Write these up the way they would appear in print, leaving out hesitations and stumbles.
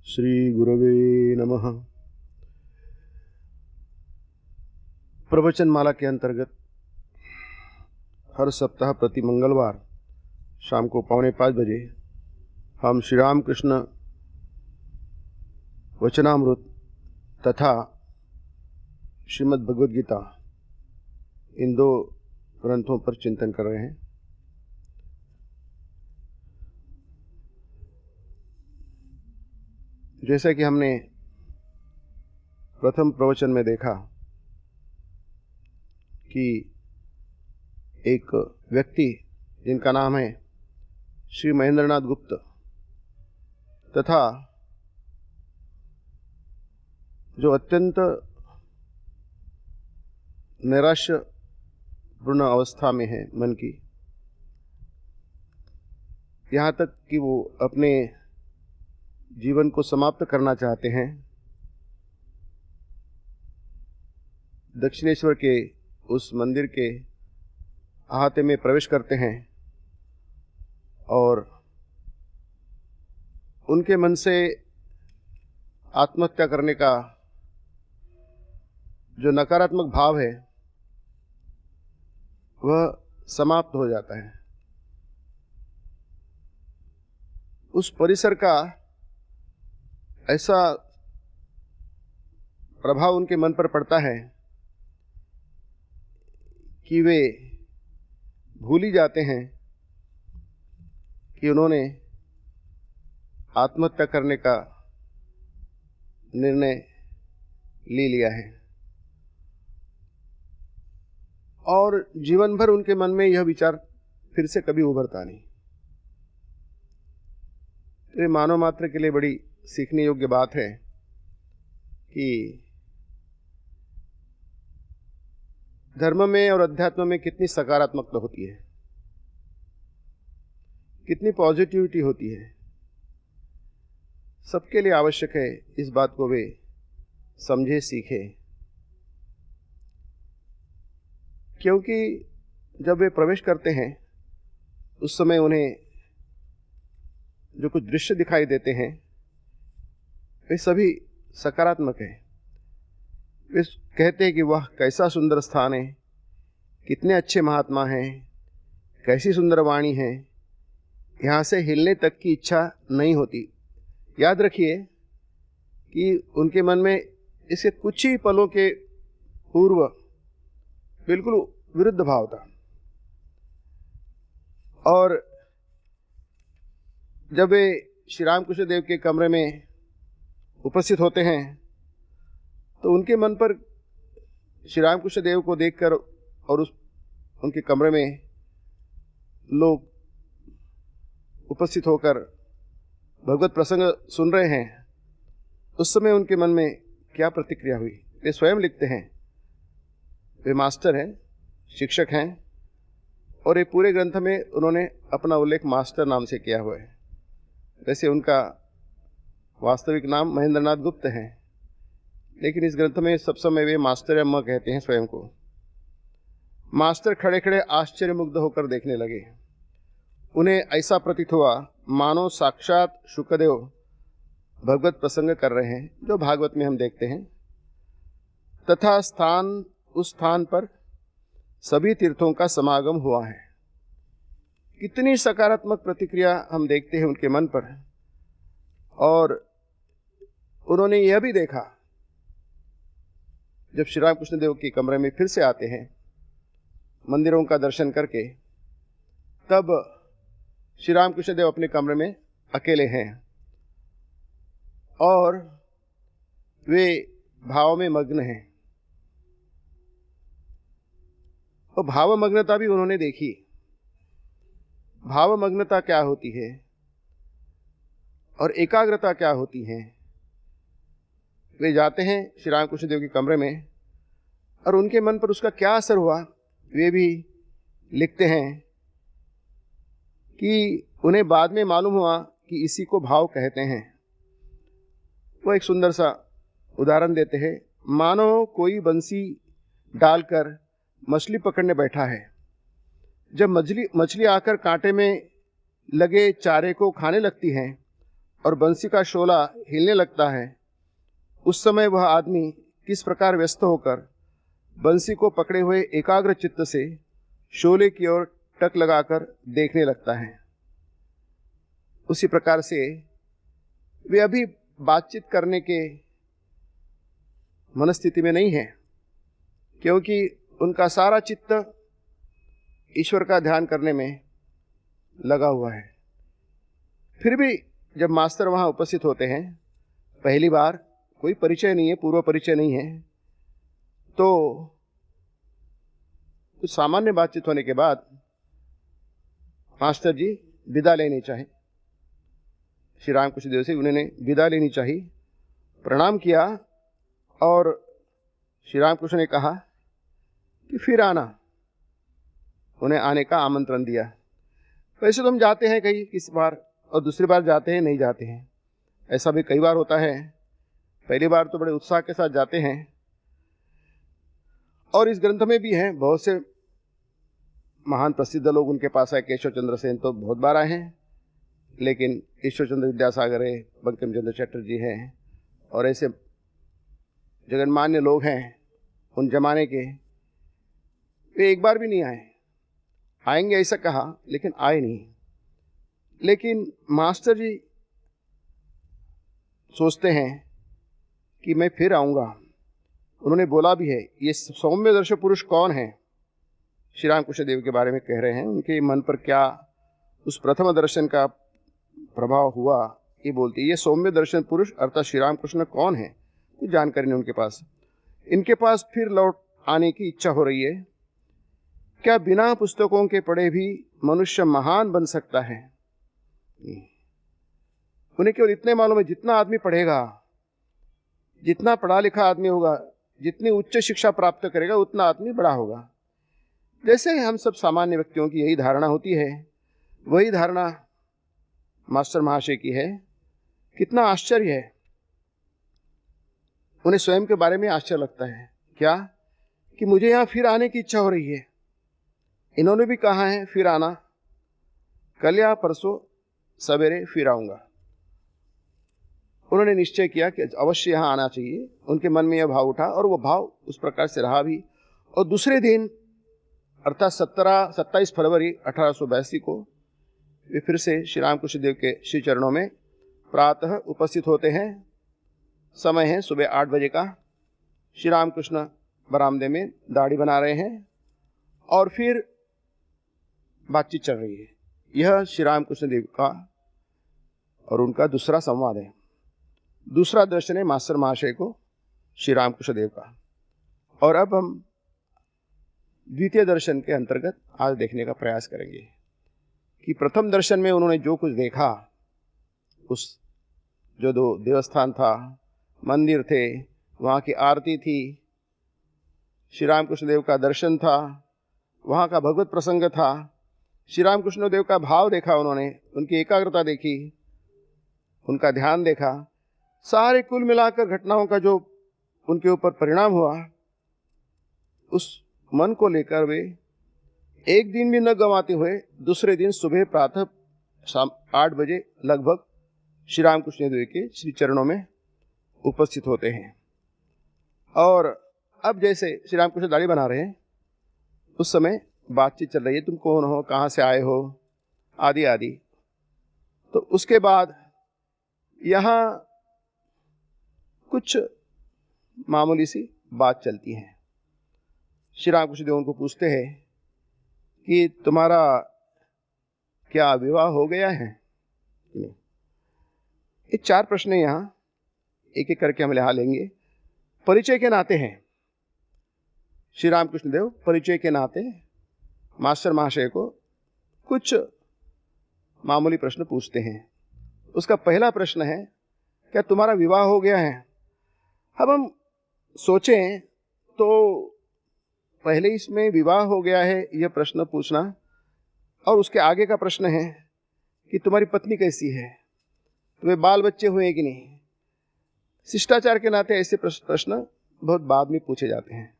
श्री गुरवे नमः। प्रवचन माला के अंतर्गत हर सप्ताह प्रति मंगलवार शाम को 4:45 बजे हम श्री राम कृष्ण वचनामृत तथा श्रीमद् भगवद गीता इन दो ग्रंथों पर चिंतन कर रहे हैं। जैसा कि हमने प्रथम प्रवचन में देखा कि एक व्यक्ति जिनका नाम है श्री महेंद्रनाथ गुप्त तथा जो अत्यंत नैराश्यपूर्ण अवस्था में है मन की, यहाँ तक कि वो अपने जीवन को समाप्त करना चाहते हैं, दक्षिणेश्वर के उस मंदिर के अहाते में प्रवेश करते हैं और उनके मन से आत्महत्या करने का जो नकारात्मक भाव है वह समाप्त हो जाता है। उस परिसर का ऐसा प्रभाव उनके मन पर पड़ता है कि वे भूल ही जाते हैं कि उन्होंने आत्महत्या करने का निर्णय ले लिया है और जीवन भर उनके मन में यह विचार फिर से कभी उभरता नहीं। तो ये मानव मात्र के लिए बड़ी सीखने योग्य बात है कि धर्म में और अध्यात्म में कितनी सकारात्मकता होती है, कितनी पॉजिटिविटी होती है। सबके लिए आवश्यक है इस बात को वे समझे, सीखे, क्योंकि जब वे प्रवेश करते हैं उस समय उन्हें जो कुछ दृश्य दिखाई देते हैं वे सभी सकारात्मक है। वे कहते हैं कि वह कैसा सुंदर स्थान है, कितने अच्छे महात्मा हैं, कैसी सुंदर वाणी है, यहाँ से हिलने तक की इच्छा नहीं होती। याद रखिए कि उनके मन में इसके कुछ ही पलों के पूर्व बिल्कुल विरुद्ध भाव था और जब वे श्री रामकृष्ण देव के कमरे में उपस्थित होते हैं तो उनके मन पर श्री रामकृष्ण देव को देखकर और उनके कमरे में लोग उपस्थित होकर भगवत प्रसंग सुन रहे हैं, उस समय उनके मन में क्या प्रतिक्रिया हुई। वे स्वयं लिखते हैं, वे मास्टर हैं, शिक्षक हैं और ये पूरे ग्रंथ में उन्होंने अपना उल्लेख मास्टर नाम से किया हुआ है। वैसे उनका वास्तविक नाम महेंद्रनाथ गुप्त है, लेकिन इस ग्रंथ में सब समय वे मास्टर अम्मा कहते हैं स्वयं को। मास्टर खड़े खड़े आश्चर्यमुग्ध होकर देखने लगे। उन्हें ऐसा प्रतीत हुआ मानो साक्षात शुकदेव भगवत प्रसंग कर रहे हैं, जो भागवत में हम देखते हैं, तथा उस स्थान पर सभी तीर्थों का समागम हुआ है। कितनी सकारात्मक प्रतिक्रिया हम देखते हैं उनके मन पर। और उन्होंने यह भी देखा, जब श्री रामकृष्ण देव के कमरे में फिर से आते हैं मंदिरों का दर्शन करके, तब श्री रामकृष्ण देव अपने कमरे में अकेले हैं और वे भाव में मग्न हैं। और भावमग्नता भी उन्होंने देखी। भावमग्नता क्या होती है और एकाग्रता क्या होती है। वे जाते हैं श्री रामकृष्ण देव के कमरे में और उनके मन पर उसका क्या असर हुआ वे भी लिखते हैं कि उन्हें बाद में मालूम हुआ कि इसी को भाव कहते हैं। वो एक सुंदर सा उदाहरण देते हैं। मानो कोई बंसी डालकर मछली पकड़ने बैठा है। जब मछली आकर कांटे में लगे चारे को खाने लगती हैं और बंसी का शोला हिलने लगता है, उस समय वह आदमी किस प्रकार व्यस्त होकर बंसी को पकड़े हुए एकाग्र चित्त से शोले की ओर टक लगाकर देखने लगता है। उसी प्रकार से वे अभी बातचीत करने के मनस्थिति में नहीं है, क्योंकि उनका सारा चित्त ईश्वर का ध्यान करने में लगा हुआ है। फिर भी जब मास्टर वहाँ उपस्थित होते हैं, पहली बार कोई परिचय नहीं है, पूर्व परिचय नहीं है, तो कुछ सामान्य बातचीत होने के बाद मास्टर जी विदा लेनी चाहिए। श्री रामकृष्ण देव से उन्होंने विदा लेनी चाहिए, प्रणाम किया और श्री रामकृष्ण ने कहा कि फिर आना, उन्हें आने का आमंत्रण दिया। वैसे तो हम जाते हैं कहीं किसी बार और दूसरी बार जाते हैं, नहीं जाते हैं, ऐसा भी कई बार होता है। पहली बार तो बड़े उत्साह के साथ जाते हैं, और इस ग्रंथ में भी हैं बहुत से महान प्रसिद्ध लोग उनके पास आए। केशव चंद्र सेन तो बहुत बार आए हैं, लेकिन ईश्वर चंद्र विद्यासागर है, बंकिम चंद्र चटर्जी हैं, और ऐसे जगन्मान्य लोग हैं उन जमाने के, वे एक बार भी नहीं आए। आएंगे ऐसा कहा, लेकिन आए नहीं। लेकिन मास्टर जी सोचते हैं कि मैं फिर आऊँगा। उन्होंने बोला भी है, ये सौम्य दर्श पुरुष कौन है, श्री रामकृष्ण देव के बारे में कह रहे हैं, उनके मन पर क्या उस प्रथम दर्शन का प्रभाव हुआ, ये बोलती है। ये सौम्य दर्शन पुरुष अर्थात श्री रामकृष्ण कौन है, कुछ जानकारी नहीं उनके पास। इनके पास फिर लौट आने की इच्छा हो रही है। क्या बिना पुस्तकों के पढ़े भी मनुष्य महान बन सकता है? उन्हें केवल इतने मालूम है, जितना आदमी पढ़ेगा, जितना पढ़ा लिखा आदमी होगा, जितनी उच्च शिक्षा प्राप्त करेगा, उतना आदमी बड़ा होगा। जैसे हम सब सामान्य व्यक्तियों की यही धारणा होती है, वही धारणा मास्टर महाशय की है। कितना आश्चर्य है, उन्हें स्वयं के बारे में आश्चर्य लगता है क्या कि मुझे यहाँ फिर आने की इच्छा हो रही है। इन्होंने भी कहा है फिर आना, कल या परसों सवेरे फिर आऊँगा। उन्होंने निश्चय किया कि अवश्य यहाँ आना चाहिए। उनके मन में यह भाव उठा और वो भाव उस प्रकार से रहा भी। और दूसरे दिन अर्थात 27 फरवरी 1882 को वे फिर से श्री रामकृष्ण देव के श्री चरणों में प्रातः उपस्थित होते हैं। समय है सुबह 8 बजे का। श्री रामकृष्ण बरामदे में दाढ़ी बना रहे हैं और फिर बातचीत चल रही है। यह श्री रामकृष्ण देव का और उनका दूसरा संवाद है। दूसरा दर्शन है मास्टर महाशय को श्री रामकृष्ण देव का। और अब हम द्वितीय दर्शन के अंतर्गत आज देखने का प्रयास करेंगे कि प्रथम दर्शन में उन्होंने जो कुछ देखा, उस जो दो देवस्थान था, मंदिर थे, वहाँ की आरती थी, श्री रामकृष्ण देव का दर्शन था, वहाँ का भगवत प्रसंग था, श्री रामकृष्ण देव का भाव देखा उन्होंने, उनकी एकाग्रता देखी, उनका ध्यान देखा। सारे कुल मिलाकर घटनाओं का जो उनके ऊपर परिणाम हुआ, उस मन को लेकर वे एक दिन भी न गंवाते हुए दूसरे दिन सुबह प्रातः शाम 8 बजे लगभग श्री रामकृष्ण देव के श्री चरणों में उपस्थित होते हैं। और अब जैसे श्री रामकृष्ण दाढ़ी बना रहे हैं, उस समय बातचीत चल रही है, तुम कौन हो, कहाँ से आए हो, आदि आदि। तो उसके बाद यहाँ कुछ मामूली सी बात चलती है। श्री रामकृष्ण देव उनको पूछते हैं कि तुम्हारा क्या विवाह हो गया है? ये 4 प्रश्न यहाँ एक एक करके हम यहाँ लेंगे। परिचय के नाते हैं, श्री रामकृष्ण देव परिचय के नाते मास्टर महाशय को कुछ मामूली प्रश्न पूछते हैं। उसका पहला प्रश्न है, क्या तुम्हारा विवाह हो गया है? अब हम सोचें तो पहले इसमें विवाह हो गया है यह प्रश्न पूछना, और उसके आगे का प्रश्न है कि तुम्हारी पत्नी कैसी है, तुम्हें बाल बच्चे हुए कि नहीं। शिष्टाचार के नाते ऐसे प्रश्न बहुत बाद में पूछे जाते हैं,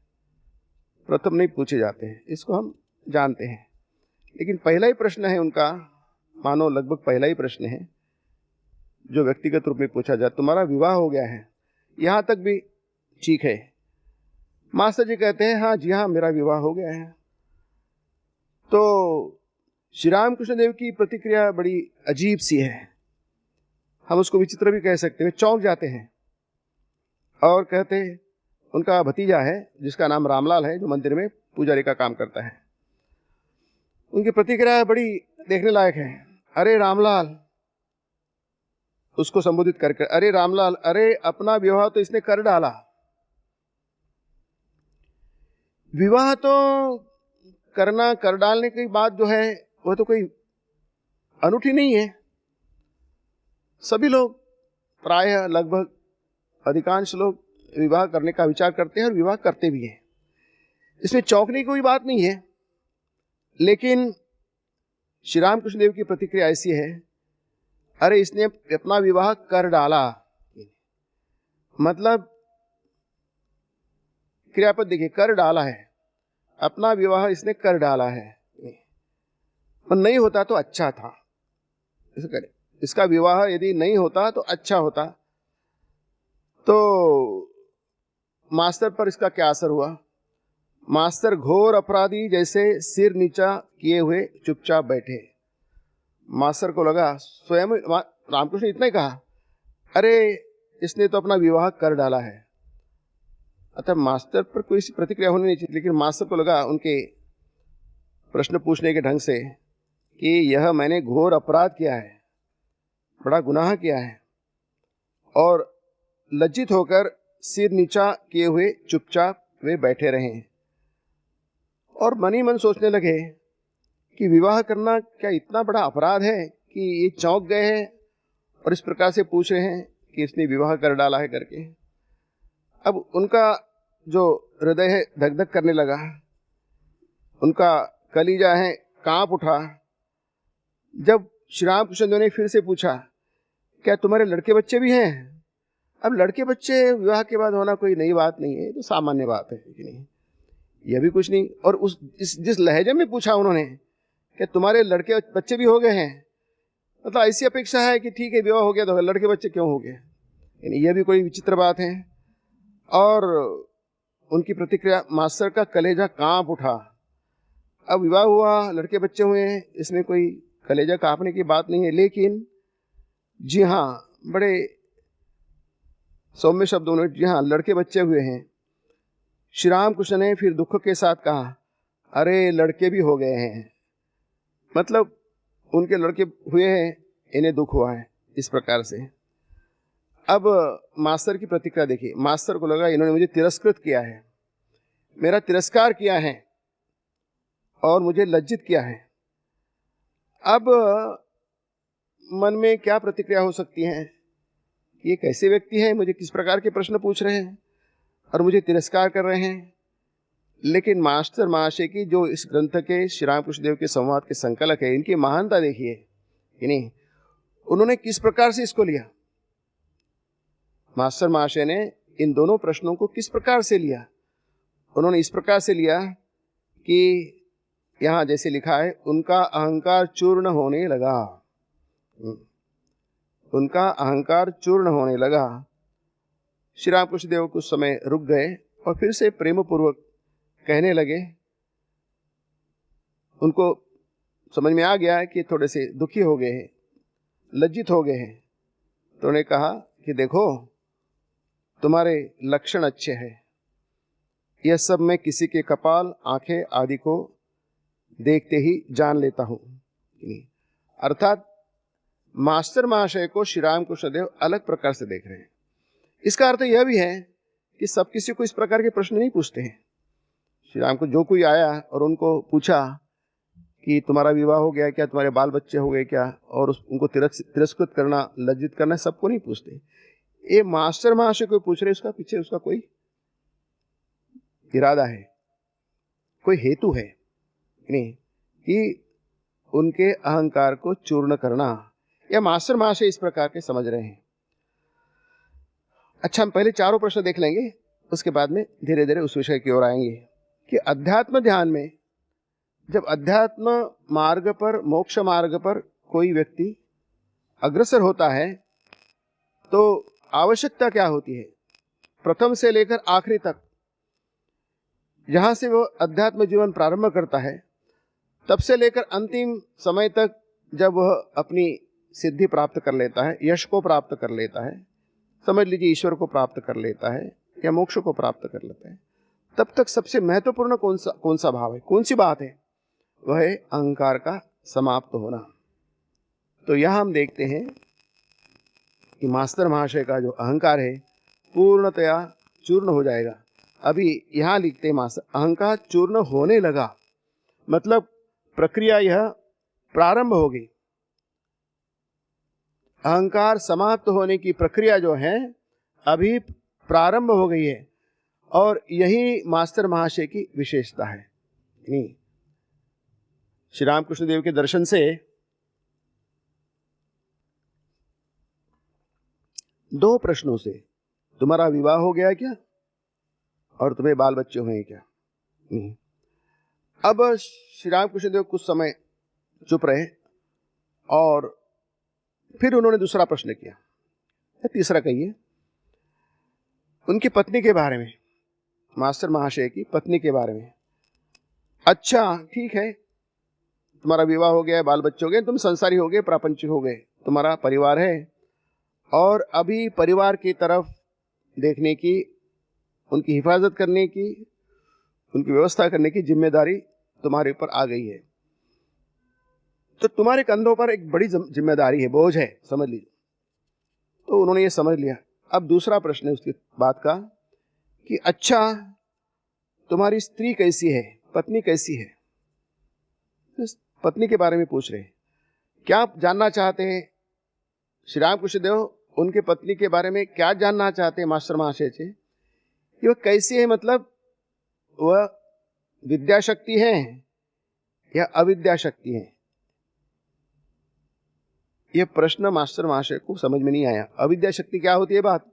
प्रथम नहीं पूछे जाते हैं, इसको हम जानते हैं। लेकिन पहला ही प्रश्न है उनका, मानो लगभग पहला ही प्रश्न है, जो व्यक्तिगत रूप में पूछा जाए, तुम्हारा विवाह हो गया है, यहाँ तक भी ठीक है। मास्टर जी कहते हैं हाँ जी हाँ, मेरा विवाह हो गया है। तो श्री राम कृष्ण देव की प्रतिक्रिया बड़ी अजीब सी है, हम उसको विचित्र भी कह सकते हैं। चौंक जाते हैं और कहते हैं, उनका भतीजा है जिसका नाम रामलाल है, जो मंदिर में पुजारी का काम करता है, उनकी प्रतिक्रिया बड़ी देखने लायक है। अरे रामलाल, उसको संबोधित करके, अरे रामलाल, अरे अपना विवाह तो इसने कर डाला। विवाह तो करना, कर डालने की बात जो है वह तो कोई अनूठी नहीं है। सभी लोग, प्रायः लगभग अधिकांश लोग विवाह करने का विचार करते हैं और विवाह करते भी हैं। इसमें चौंकने की कोई बात नहीं है। लेकिन श्री रामकृष्ण देव की प्रतिक्रिया ऐसी है, अरे इसने अपना विवाह कर डाला। मतलब क्रियापद देखिए, कर डाला है, अपना विवाह इसने कर डाला है। पर नहीं होता तो अच्छा था, इसका विवाह यदि नहीं होता तो अच्छा होता। तो मास्टर पर इसका क्या असर हुआ? मास्टर घोर अपराधी जैसे सिर नीचा किए हुए चुपचाप बैठे। मास्टर को लगा, स्वयं रामकृष्ण इतना ही कहा, अरे इसने तो अपना विवाह कर डाला है। अतः मास्टर पर कोई सी प्रतिक्रिया होनी नहीं चाहिए, लेकिन मास्टर को लगा उनके प्रश्न पूछने के ढंग से कि यह मैंने घोर अपराध किया है, बड़ा गुनाह किया है, और लज्जित होकर सिर नीचा किए हुए चुपचाप वे बैठे रहे। और मन ही मन सोचने लगे कि विवाह करना क्या इतना बड़ा अपराध है कि ये चौंक गए हैं और इस प्रकार से पूछ रहे हैं कि इसने विवाह कर डाला है करके। अब उनका जो हृदय है धक धक करने लगा, उनका कलीजा है कांप उठा। जब श्री रामकृष्ण देव ने फिर से पूछा, क्या तुम्हारे लड़के बच्चे भी हैं? अब लड़के बच्चे विवाह के बाद होना कोई नई बात नहीं है, तो सामान्य बात है कि नहीं, यह भी कुछ नहीं। और जिस लहजे में पूछा उन्होंने कि तुम्हारे लड़के बच्चे भी हो गए हैं, मतलब ऐसी अपेक्षा है कि ठीक है विवाह हो गया तो लड़के बच्चे क्यों हो गए, यानी यह भी कोई विचित्र बात है। और उनकी प्रतिक्रिया, मास्टर का कलेजा कांप उठा। अब विवाह हुआ, लड़के बच्चे हुए हैं, इसमें कोई कलेजा कांपने की बात नहीं है। लेकिन जी हाँ, बड़े सौम्य शब्दों में, जी हाँ लड़के बच्चे हुए हैं। श्री रामकृष्ण ने फिर दुख के साथ कहा, अरे लड़के भी हो गए हैं, मतलब उनके लड़के हुए हैं, इन्हें दुख हुआ है, इस प्रकार से। अब मास्टर की प्रतिक्रिया देखिए, मास्टर को लगा इन्होंने मुझे तिरस्कृत किया है, मेरा तिरस्कार किया है और मुझे लज्जित किया है। अब मन में क्या प्रतिक्रिया हो सकती है, ये कैसे व्यक्ति है, मुझे किस प्रकार के प्रश्न पूछ रहे हैं और मुझे तिरस्कार कर रहे हैं। लेकिन मास्टर महाशय की जो इस ग्रंथ के श्री रामकृष्ण देव के संवाद के संकलक है, इनकी महानता देखिए कि नहीं, उन्होंने किस प्रकार से इसको लिया। मास्टर महाशय ने इन दोनों प्रश्नों को किस प्रकार से लिया? उन्होंने इस प्रकार से लिया कि यहां जैसे लिखा है, उनका अहंकार चूर्ण होने लगा, उनका अहंकार चूर्ण होने लगा। श्री रामकृष्ण देव कुछ समय रुक गए और फिर से प्रेम पूर्वक कहने लगे। उनको समझ में आ गया है कि थोड़े से दुखी हो गए हैं, लज्जित हो गए हैं। तो उन्होंने कहा कि देखो तुम्हारे लक्षण अच्छे हैं, यह सब मैं किसी के कपाल, आंखें आदि को देखते ही जान लेता हूं। अर्थात मास्टर महाशय को श्री रामकृष्ण देव अलग प्रकार से देख रहे हैं। इसका अर्थ यह भी है कि सब किसी को इस प्रकार के प्रश्न नहीं पूछते हैं। श्री राम को जो कोई आया और उनको पूछा कि तुम्हारा विवाह हो गया क्या, तुम्हारे बाल बच्चे हो गए क्या, और उनको तिरस्कृत करना, लज्जित करना, सबको नहीं पूछते। ये मास्टर महाशय को पूछ रहे, उसका पीछे उसका कोई इरादा है, कोई हेतु है नहीं, कि उनके अहंकार को चूर्ण करना। या मास्टर महाशय इस प्रकार के समझ रहे हैं। अच्छा, हम पहले चारों प्रश्न देख लेंगे, उसके बाद में धीरे धीरे उस विषय की ओर आएंगे कि अध्यात्म ध्यान में जब अध्यात्म मार्ग पर, मोक्ष मार्ग पर कोई व्यक्ति अग्रसर होता है तो आवश्यकता क्या होती है? प्रथम से लेकर आखिरी तक, जहां से वो अध्यात्म जीवन प्रारंभ करता है, तब से लेकर अंतिम समय तक, जब वह अपनी सिद्धि प्राप्त कर लेता है, यश को प्राप्त कर लेता है, समझ लीजिए ईश्वर को प्राप्त कर लेता है या मोक्ष को प्राप्त कर लेता है, तब तक सबसे महत्वपूर्ण कौन सा भाव है, कौन सी बात है? वह है अहंकार का समाप्त होना। तो यहां हम देखते हैं कि मास्टर महाशय का जो अहंकार है पूर्णतया चूर्ण हो जाएगा। अभी यहां लिखते हैं मास्टर, अहंकार चूर्ण होने लगा, मतलब प्रक्रिया यह प्रारंभ हो गई। अहंकार समाप्त होने की प्रक्रिया जो है अभी प्रारंभ हो गई है, और यही मास्टर महाशय की विशेषता है। नहीं, श्री रामकृष्ण देव के दर्शन से दो प्रश्नों से, तुम्हारा विवाह हो गया क्या और तुम्हें बाल बच्चे हुए क्या? नहीं। अब श्री रामकृष्ण देव कुछ समय चुप रहे और फिर उन्होंने दूसरा प्रश्न किया, या तीसरा कहिए, उनकी पत्नी के बारे में, मास्टर महाशय की पत्नी के बारे में। अच्छा ठीक है, तुम्हारा विवाह हो गया, बाल बच्चे हो गए, तुम संसारी हो गए, प्रापंचिक हो गए, तुम्हारा परिवार है, और अभी परिवार की तरफ देखने की, उनकी हिफाजत करने की, उनकी व्यवस्था करने की जिम्मेदारी तुम्हारे ऊपर आ गई है। तो तुम्हारे कंधों पर एक बड़ी जिम्मेदारी है, बोझ है, समझ लीजिए। तो उन्होंने ये समझ लिया। अब दूसरा प्रश्न है उसकी बात का कि अच्छा तुम्हारी स्त्री कैसी है, पत्नी कैसी है? पत्नी के बारे में पूछ रहे हैं। क्या जानना चाहते हैं श्री रामकृष्ण देव? उनके पत्नी के बारे में क्या जानना चाहते हैं मास्टर महाशय से? कि वह कैसी है, मतलब वह विद्या शक्ति है या अविद्या शक्ति है? यह प्रश्न मास्टर महाशय को समझ में नहीं आया। अविद्या शक्ति क्या होती है बात,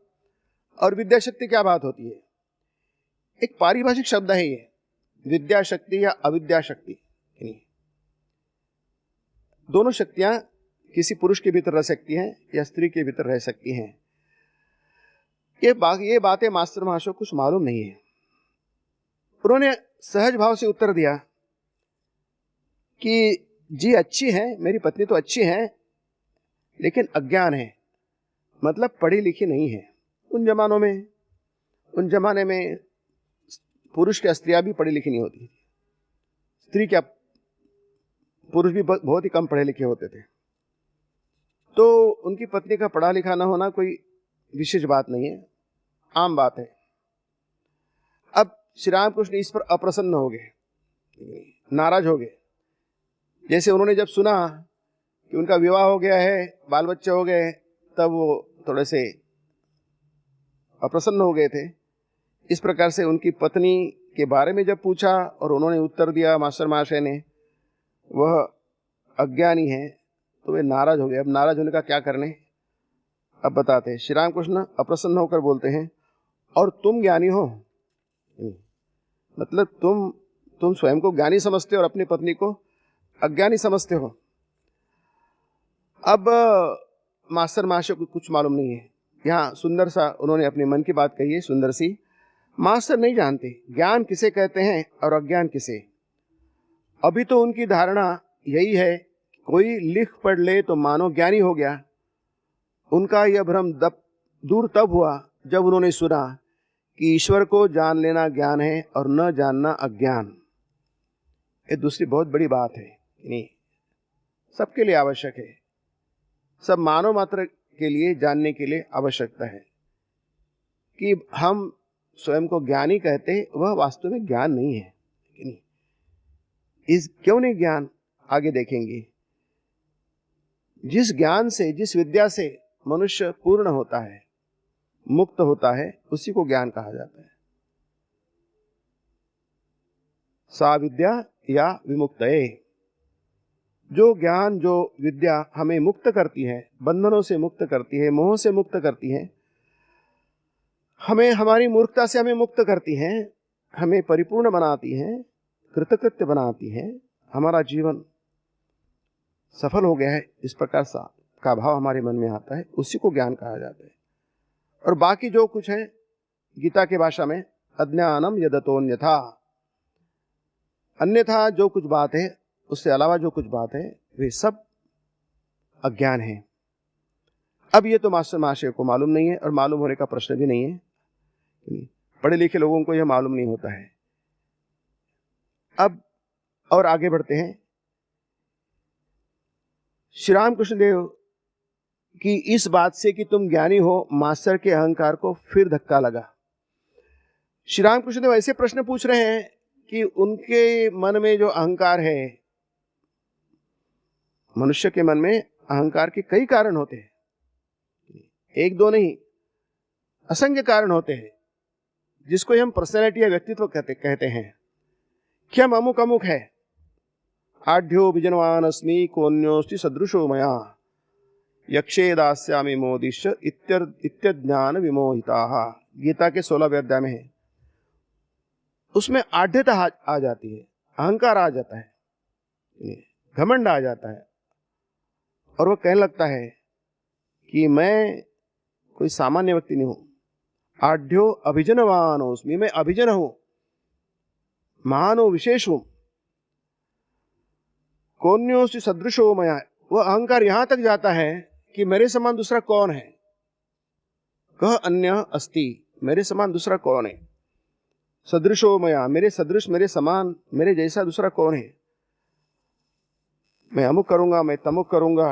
और विद्या शक्ति क्या बात होती है? एक पारिभाषिक शब्द है ये, विद्या शक्ति या अविद्या शक्ति। दोनों शक्तियां किसी पुरुष के भीतर रह सकती हैं या स्त्री के भीतर रह सकती हैं। ये बातें मास्टर महाशय को कुछ मालूम नहीं है। उन्होंने सहज भाव से उत्तर दिया कि जी अच्छी है, मेरी पत्नी तो अच्छी है, लेकिन अज्ञान है, मतलब पढ़ी लिखी नहीं है। उन जमाने में पुरुष की स्त्रियां भी पढ़ी लिखी नहीं होती, स्त्री क्या पुरुष भी बहुत ही कम पढ़े लिखे होते थे। तो उनकी पत्नी का पढ़ा लिखा ना होना कोई विशेष बात नहीं है, आम बात है। अब श्री रामकृष्ण इस पर अप्रसन्न हो गए, नाराज हो गए। जैसे उन्होंने जब सुना कि उनका विवाह हो गया है, बाल बच्चे हो गए, तब वो थोड़े से अप्रसन्न हो गए थे। इस प्रकार से उनकी पत्नी के बारे में जब पूछा और उन्होंने उत्तर दिया मास्टर महाशय ने, वह अज्ञानी है, तो वे नाराज हो गए। अब नाराज होने का क्या करने, अब बताते हैं। श्री रामकृष्ण अप्रसन्न होकर बोलते हैं, और तुम ज्ञानी हो, मतलब तुम स्वयं को ज्ञानी समझते हो और अपनी पत्नी को अज्ञानी समझते हो। अब मास्टर महाशय को कुछ मालूम नहीं है। यहाँ सुंदर सा उन्होंने अपने मन की बात कही है, सुंदर सी। मास्टर नहीं जानते ज्ञान किसे कहते हैं और अज्ञान किसे। अभी तो उनकी धारणा यही है, कोई लिख पढ़ ले तो मानो ज्ञानी हो गया। उनका यह भ्रम दूर तब हुआ जब उन्होंने सुना कि ईश्वर को जान लेना ज्ञान है और न जानना अज्ञान। ये दूसरी बहुत बड़ी बात है, नहीं सबके लिए आवश्यक है, सब मानव मात्र के लिए जानने के लिए आवश्यकता है कि हम स्वयं को ज्ञानी कहते हैं, वह वास्तव में ज्ञान नहीं है। नहीं, इस क्यों नहीं ज्ञान, आगे देखेंगे। जिस ज्ञान से, जिस विद्या से मनुष्य पूर्ण होता है, मुक्त होता है, उसी को ज्ञान कहा जाता है। सा विद्या या विमुक्तये, जो ज्ञान, जो विद्या हमें मुक्त करती है, बंधनों से मुक्त करती है, मोह से मुक्त करती है, हमें हमारी मूर्खता से हमें मुक्त करती है, हमें परिपूर्ण बनाती है, कृतकृत्य बनाती है, हमारा जीवन सफल हो गया है, इस प्रकार का भाव हमारे मन में आता है, उसी को ज्ञान कहा जाता है। और बाकी जो कुछ है गीता के भाषा में अज्ञानम यदतोन्यथा, अन्यथा जो कुछ बात है, उससे अलावा जो कुछ बात है वे सब अज्ञान है। अब ये तो मास्टर महाशय को मालूम नहीं है और मालूम होने का प्रश्न भी नहीं है, पढ़े लिखे लोगों को यह मालूम नहीं होता है। अब और आगे बढ़ते हैं। श्री राम कृष्ण देव की इस बात से कि तुम ज्ञानी हो, मास्टर के अहंकार को फिर धक्का लगा। श्री राम कृष्ण देव ऐसे प्रश्न पूछ रहे हैं कि उनके मन में जो अहंकार है, मनुष्य के मन में अहंकार के कई कारण होते हैं, एक दो नहीं, असंख्य कारण होते हैं, जिसको हम पर्सनैलिटी या व्यक्तित्व कहते हैं कि हम अमुक अमुक है। आढ्यो विजनवान अस्मि कोन्योस्ति सदृशो मया यक्षे दास्यामि मोदिश्य इत्यज्ञान विमोहिताः, गीता के 16वें अध्याय में है। उसमें आढ्यता आ जाती है, अहंकार आ जाता है, घमंड आ जाता है, और वो कहने लगता है कि मैं कोई सामान्य व्यक्ति नहीं हूं। आढ्यो अभिजनवान अस्मि, मैं अभिजन हूं, महान हूं, विशेष हूं। कोन्योस्ति सदृशो मया, वह अहंकार यहां तक जाता है कि मेरे समान दूसरा कौन है। कह अन्य अस्ति, मेरे समान दूसरा कौन है। सदृशो मया, मेरे सदृश, मेरे समान, मेरे जैसा दूसरा कौन है। मैं अमुक करूंगा, मैं तमुक करूंगा।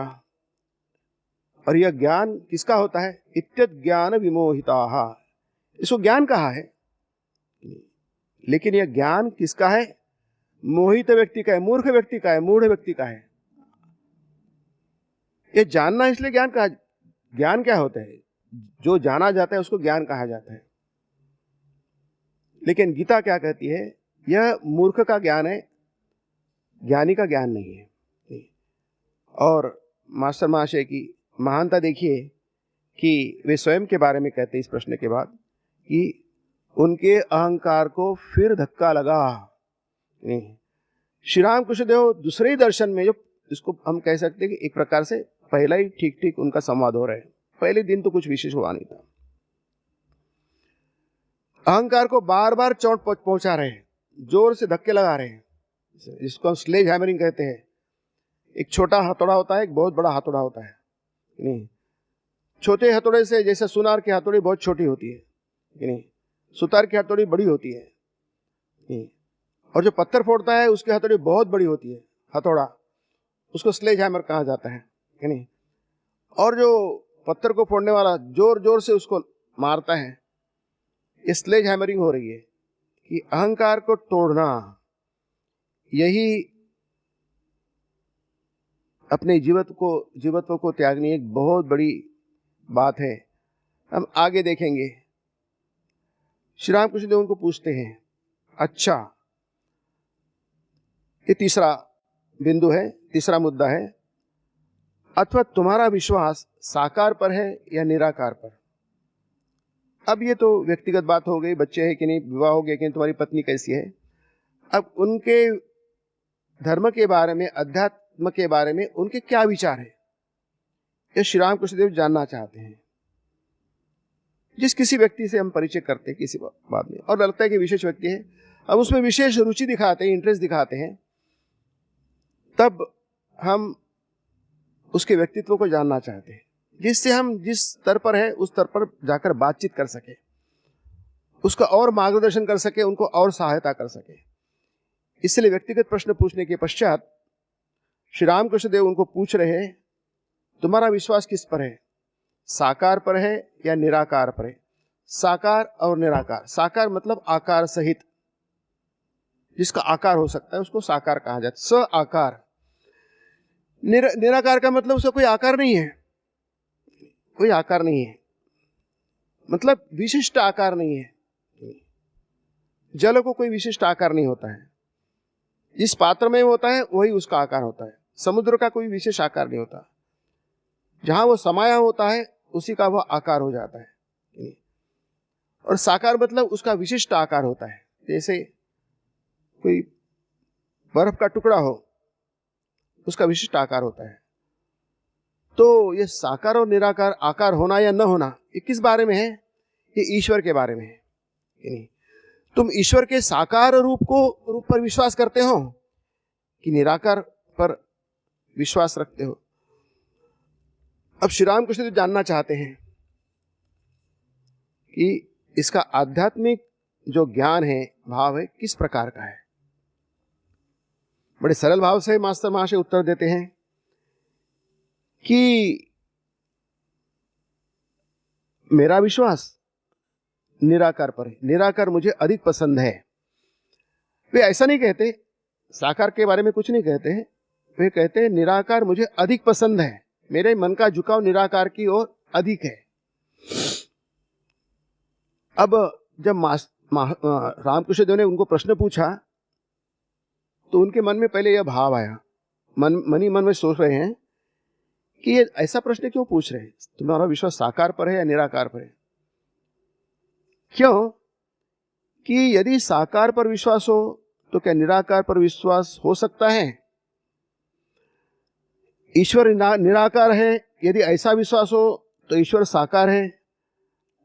और यह ज्ञान किसका होता है। इत्यज्ञान विमोहिताः, इसको ज्ञान कहा है, लेकिन यह ज्ञान किसका है। मोहित व्यक्ति का है, मूर्ख व्यक्ति का है, मूढ़ व्यक्ति का है। यह जानना इसलिए ज्ञान कहा। ज्ञान क्या होता है, जो जाना जाता है उसको ज्ञान कहा जाता है। लेकिन गीता क्या कहती है, यह मूर्ख का ज्ञान है, ज्ञानी का ज्ञान नहीं है। और मास्टर महाशय की महानता देखिए कि वे स्वयं के बारे में कहते हैं इस प्रश्न के बाद कि उनके अहंकार को फिर धक्का लगा। श्री राम कृष्ण देव दूसरे ही दर्शन में, जो इसको हम कह सकते हैं कि एक प्रकार से पहला ही ठीक ठीक उनका संवाद हो रहा है, पहले दिन तो कुछ विशेष हुआ नहीं था। अहंकार को बार बार चोट पहुंचा रहे हैं, जोर से धक्के लगा रहे हैं, जिसको हम स्लेज हैमरिंग कहते हैं। एक छोटा हथौड़ा होता है, एक बहुत बड़ा हथौड़ा होता है। नहीं, छोटे हथौड़े से, जैसे सुनार की हथौड़ी बहुत छोटी होती है, नहीं, सुतार की हथौड़ी बड़ी होती है, नहीं, और जो पत्थर फोड़ता है उसकी हथौड़ी बहुत बड़ी होती है, हथौड़ा, उसको स्लेज हैमर कहा जाता है, नहीं। और जो पत्थर को फोड़ने वाला जोर जोर से उसको मारता है, ये स्लेज हैमरिंग हो रही है कि अहंकार को तोड़ना, यही अपने जीवत्व को त्यागनी एक बहुत बड़ी बात है। हम आगे देखेंगे। श्री राम कृष्ण देव उनको पूछते हैं, अच्छा, ये तीसरा बिंदु है, तीसरा मुद्दा है, अथवा तुम्हारा विश्वास साकार पर है या निराकार पर। अब ये तो व्यक्तिगत बात हो गई, बच्चे हैं कि नहीं, विवाह हो गया कि नहीं, तुम्हारी पत्नी कैसी है। अब उनके धर्म के बारे में, अध्यात्म के बारे में उनके क्या विचार है, ये श्री राम कृष्ण देव जानना चाहते हैं। जिस किसी व्यक्ति से हम परिचय करते हैं किसी बात में, और लगता है कि विशेष व्यक्ति है, हम उसमें विशेष रुचि दिखाते हैं, इंटरेस्ट दिखाते हैं, तब हम उसके व्यक्तित्व को जानना चाहते हैं, जिससे हम जिस स्तर पर है उस स्तर पर जाकर बातचीत कर सके, उसका और मार्गदर्शन कर सके, उनको और सहायता कर सके। इसलिए व्यक्तिगत प्रश्न पूछने के पश्चात श्री रामकृष्ण देव उनको पूछ रहे हैं, तुम्हारा विश्वास किस पर है, साकार पर है या निराकार पर है। साकार और निराकार, साकार मतलब आकार सहित, जिसका आकार हो सकता है उसको साकार कहा जाता है, स आकार। निराकार का मतलब उसका कोई आकार नहीं है, कोई आकार नहीं है, मतलब विशिष्ट आकार नहीं है। जल को कोई विशिष्ट आकार नहीं होता है, जिस पात्र में होता है वही उसका आकार होता है। समुद्र का कोई विशेष आकार नहीं होता, जहां वो समाया होता है उसी का वह आकार हो जाता है। और साकार मतलब उसका विशिष्ट आकार होता है, जैसे कोई बर्फ का टुकड़ा हो, उसका विशिष्ट आकार होता है। तो ये साकार और निराकार आकार होना या न होना ये किस बारे में है? ये ईश्वर के बारे में है कि नहीं? तुम ईश्वर के साकार रूप पर विश्वास करते हो कि निराकार पर विश्वास रखते हो? अब श्री राम कृष्ण जानना चाहते हैं कि इसका आध्यात्मिक जो ज्ञान है, भाव है, किस प्रकार का है। बड़े सरल भाव से मास्टर महाशय उत्तर देते हैं कि मेरा विश्वास निराकार पर है, निराकार मुझे अधिक पसंद है। वे ऐसा नहीं कहते, साकार के बारे में कुछ नहीं कहते हैं, वे कहते हैं निराकार मुझे अधिक पसंद है, मेरे मन का झुकाव निराकार की ओर अधिक है। अब जब रामकृष्ण देव ने उनको प्रश्न पूछा तो उनके मन में पहले यह भाव आया, मन ही मन में सोच रहे हैं कि ये ऐसा प्रश्न क्यों पूछ रहे हैं, तुम्हारा विश्वास साकार पर है या निराकार पर है? क्यों कि यदि साकार पर विश्वास हो तो क्या निराकार पर विश्वास हो सकता है? ईश्वर निराकार है, यदि ऐसा विश्वास हो तो ईश्वर साकार है,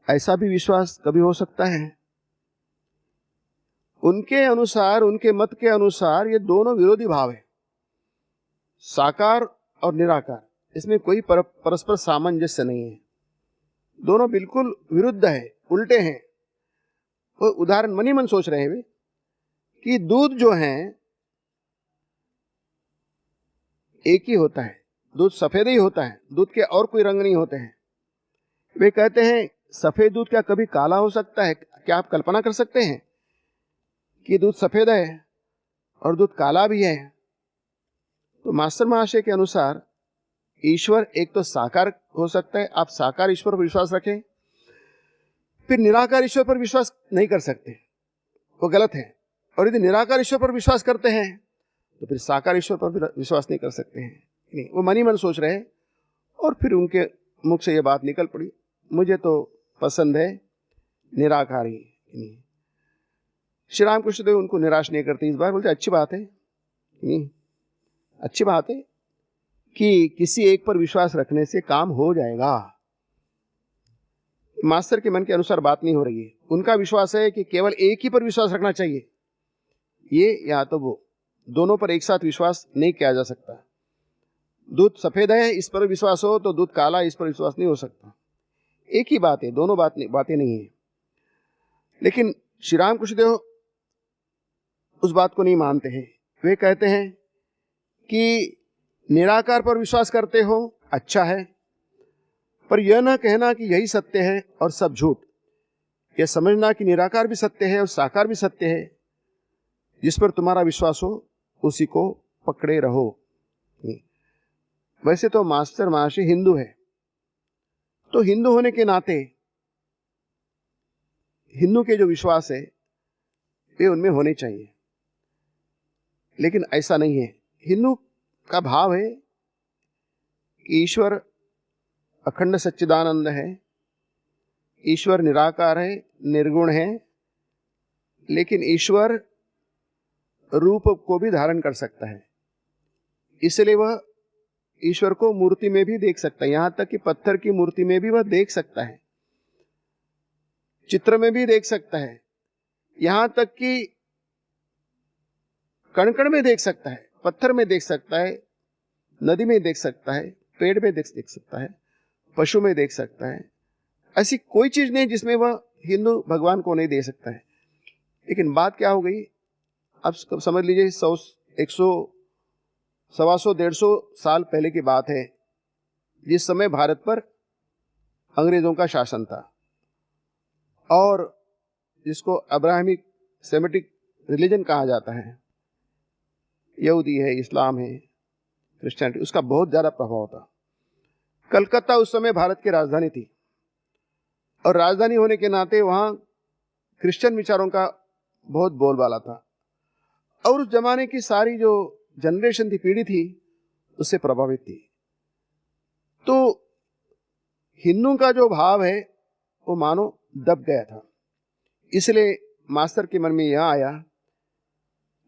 ऐसा भी विश्वास कभी हो सकता है? उनके अनुसार, उनके मत के अनुसार ये दोनों विरोधी भाव है, साकार और निराकार, इसमें कोई परस्पर सामंजस्य नहीं है, दोनों बिल्कुल विरुद्ध है, उल्टे हैं। वो उदाहरण मन ही मन सोच रहे हैं वे कि दूध जो है एक ही होता है, दूध सफेद ही होता है, दूध के और कोई रंग नहीं होते हैं। वे कहते हैं सफेद दूध क्या कभी काला हो सकता है? क्या आप कल्पना कर सकते हैं कि दूध सफेद है और दूध काला भी है? तो मास्टर महाशय के अनुसार ईश्वर एक तो साकार हो सकता है, आप साकार ईश्वर पर विश्वास रखें, फिर निराकार ईश्वर पर विश्वास नहीं कर सकते, वो गलत है। और यदि निराकार ईश्वर पर विश्वास करते हैं तो फिर साकार ईश्वर पर विश्वास नहीं कर सकते हैं। नहीं, वो मन ही मन सोच रहे हैं और फिर उनके मुख से ये बात निकल पड़ी, मुझे तो पसंद है निराकार ही। नहीं, श्री रामकृष्ण देव उनको निराश नहीं करते इस बार, बोलते अच्छी बात है, नहीं अच्छी बात है कि किसी एक पर विश्वास रखने से काम हो जाएगा। मास्टर के मन के अनुसार बात नहीं हो रही है, उनका विश्वास है कि केवल एक ही पर विश्वास रखना चाहिए, ये या तो वो, दोनों पर एक साथ विश्वास नहीं किया जा सकता। दूध सफेद है इस पर विश्वास हो तो दूध काला इस पर विश्वास नहीं हो सकता, एक ही बात है, दोनों बातें नहीं है। लेकिन श्री रामकृष्ण देव उस बात को नहीं मानते हैं, वे कहते हैं कि निराकार पर विश्वास करते हो अच्छा है, पर यह ना कहना कि यही सत्य है और सब झूठ, यह समझना कि निराकार भी सत्य है और साकार भी सत्य है, जिस पर तुम्हारा विश्वास हो उसी को पकड़े रहो। वैसे तो मास्टर महाशय हिंदू है, तो हिंदू होने के नाते हिंदू के जो विश्वास है वे उनमें होने चाहिए, लेकिन ऐसा नहीं है। हिंदू का भाव है कि ईश्वर अखंड सच्चिदानंद है, ईश्वर निराकार है, निर्गुण है, लेकिन ईश्वर रूप को भी धारण कर सकता है, इसलिए वह ईश्वर को मूर्ति में भी देख सकता है, यहां तक कि पत्थर की मूर्ति में भी वह देख सकता है, चित्र में भी देख सकता है, यहां तक कि कण कण में देख सकता है, पत्थर में देख सकता है, नदी में देख सकता है, पेड़ में देख सकता है, पशु में देख सकता है। ऐसी कोई चीज नहीं जिसमें वह हिंदू भगवान को नहीं दे सकता है। लेकिन बात क्या हो गई, अब समझ लीजिए 100, 100, 125, 150 साल पहले की बात है, जिस समय भारत पर अंग्रेजों का शासन था और जिसको अब्राहमिक सेमेटिक रिलीजन कहा जाता है, यहूदी है, इस्लाम है, क्रिश्चियनिटी, उसका बहुत ज्यादा प्रभाव था। कलकत्ता उस समय भारत की राजधानी थी और राजधानी होने के नाते वहां क्रिश्चियन विचारों का बहुत बोलबाला था और उस जमाने की सारी जो जनरेशन थी, पीढ़ी थी, उससे प्रभावित थी। तो हिंदू का जो भाव है वो मानो दब गया था, इसलिए मास्टर के मन में यह आया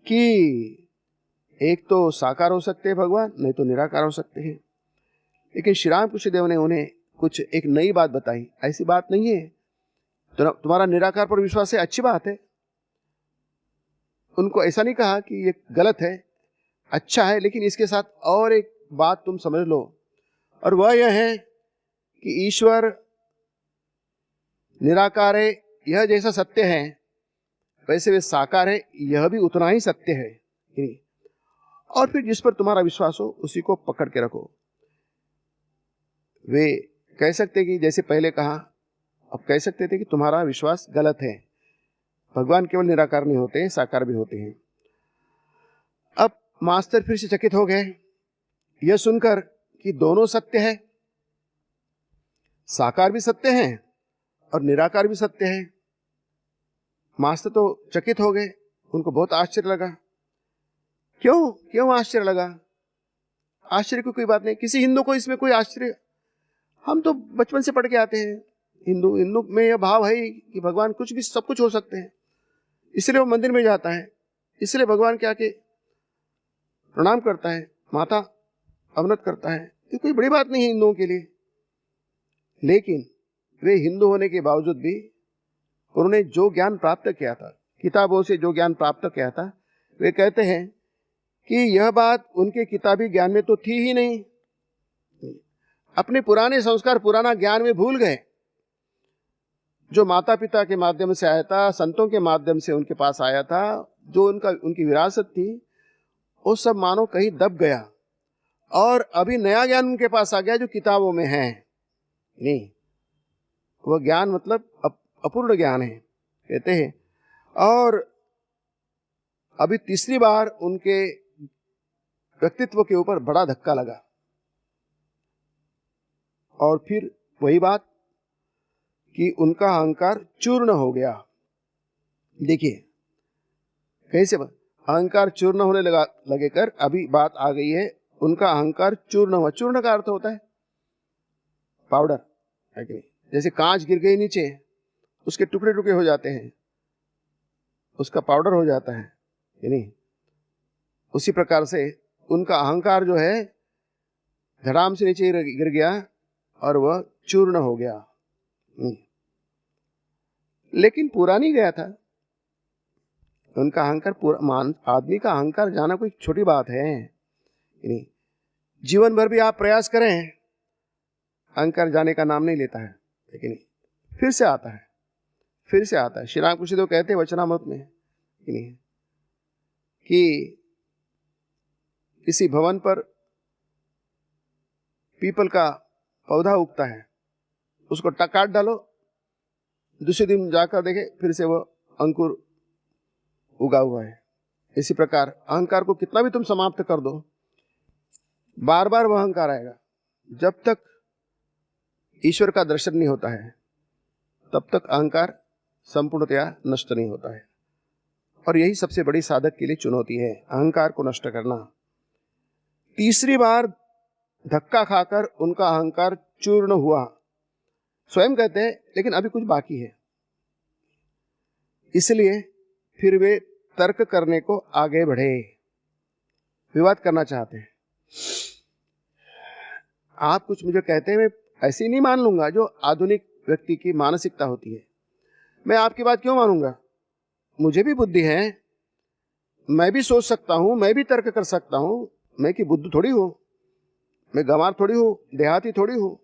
कि एक तो साकार हो सकते हैं भगवान, नहीं तो निराकार हो सकते हैं। लेकिन श्री राम कृष्ण देव ने उन्हें कुछ एक नई बात बताई। ऐसी बात नहीं है, तो तुम्हारा निराकार पर विश्वास है, अच्छी बात है। उनको ऐसा नहीं कहा कि ये गलत है, अच्छा है, लेकिन इसके साथ और एक बात तुम समझ लो, और वह यह है कि ईश्वर निराकार है, यह जैसा सत्य है वैसे वे साकार है, यह भी उतना ही सत्य है। और फिर जिस पर तुम्हारा विश्वास हो उसी को पकड़ के रखो। वे कह सकते कि जैसे पहले कहा, अब कह सकते थे कि तुम्हारा विश्वास गलत है, भगवान केवल निराकार नहीं होते, साकार भी होते हैं। अब मास्टर फिर से चकित हो गए यह सुनकर कि दोनों सत्य है, साकार भी सत्य है और निराकार भी सत्य है। मास्टर तो चकित हो गए, उनको बहुत आश्चर्य लगा। क्यों आश्चर्य लगा? आश्चर्य की कोई बात नहीं, किसी हिंदू को इसमें कोई आश्चर्य, हम तो बचपन से पढ़ के आते हैं, हिंदू में यह भाव है कि भगवान कुछ भी, सब कुछ हो सकते हैं, इसलिए वो मंदिर में जाता है, इसलिए भगवान के आके प्रणाम करता है, माथा अवनत करता है। ये कोई बड़ी बात नहीं है हिंदुओं के लिए। लेकिन वे हिंदू होने के बावजूद भी उन्होंने जो ज्ञान प्राप्त किया था, किताबों से जो ज्ञान प्राप्त किया था, वे कहते हैं कि यह बात उनके किताबी ज्ञान में तो थी ही नहीं। अपने पुराने संस्कार, पुराना ज्ञान में भूल गए, जो माता पिता के माध्यम से आया था, संतों के माध्यम से उनके पास आया था, जो उनकी विरासत थी, वो सब मानो कहीं दब गया, और अभी नया ज्ञान उनके पास आ गया जो किताबों में है। नहीं, वह ज्ञान मतलब अपूर्ण ज्ञान है, कहते हैं। और अभी तीसरी बार उनके व्यक्तित्व के ऊपर बड़ा धक्का लगा, और फिर वही बात कि उनका अहंकार चूर्ण हो गया। देखिए कैसे अहंकार चूर्ण होने लगेकर अभी बात आ गई है, उनका अहंकार चूर्ण हुआ। चूर्ण का अर्थ होता है पाउडर, है कि नहीं? जैसे कांच गिर गई नीचे, उसके टुकड़े टुकड़े हो जाते हैं, उसका पाउडर हो जाता है, कि नहीं? उसी प्रकार से उनका अहंकार जो है धड़ाम से नीचे गिर गया और वह चूर्ण हो गया। लेकिन पूरा नहीं गया था उनका अहंकार। आदमी का अहंकार जाना कोई छोटी बात है नहीं। जीवन भर भी आप प्रयास करें, अहंकार जाने का नाम नहीं लेता है, लेकिन फिर से आता है, फिर से आता है। श्री राम कृष्ण देव कहते हैं वचनामृत में कि किसी भवन पर पीपल का पौधा उगता है, उसको काट डालो, दूसरे दिन जाकर देखे फिर से वो अंकुर उगा हुआ है। इसी प्रकार अहंकार को कितना भी तुम समाप्त कर दो, बार बार वह अहंकार आएगा। जब तक ईश्वर का दर्शन नहीं होता है तब तक अहंकार संपूर्णतया नष्ट नहीं होता है। और यही सबसे बड़ी साधक के लिए चुनौती है, अहंकार को नष्ट करना। तीसरी बार धक्का खाकर उनका अहंकार चूर्ण हुआ। स्वयं कहते हैं लेकिन अभी कुछ बाकी है, इसलिए फिर वे तर्क करने को आगे बढ़े, विवाद करना चाहते हैं। आप कुछ मुझे कहते हैं, मैं ऐसे ही नहीं मान लूंगा। जो आधुनिक व्यक्ति की मानसिकता होती है, मैं आपकी बात क्यों मानूंगा? मुझे भी बुद्धि है, मैं भी सोच सकता हूं, मैं भी तर्क कर सकता हूं। मैं कि बुद्ध थोड़ी हूं, मैं गंवार थोड़ी हूं, देहाती थोड़ी हूं।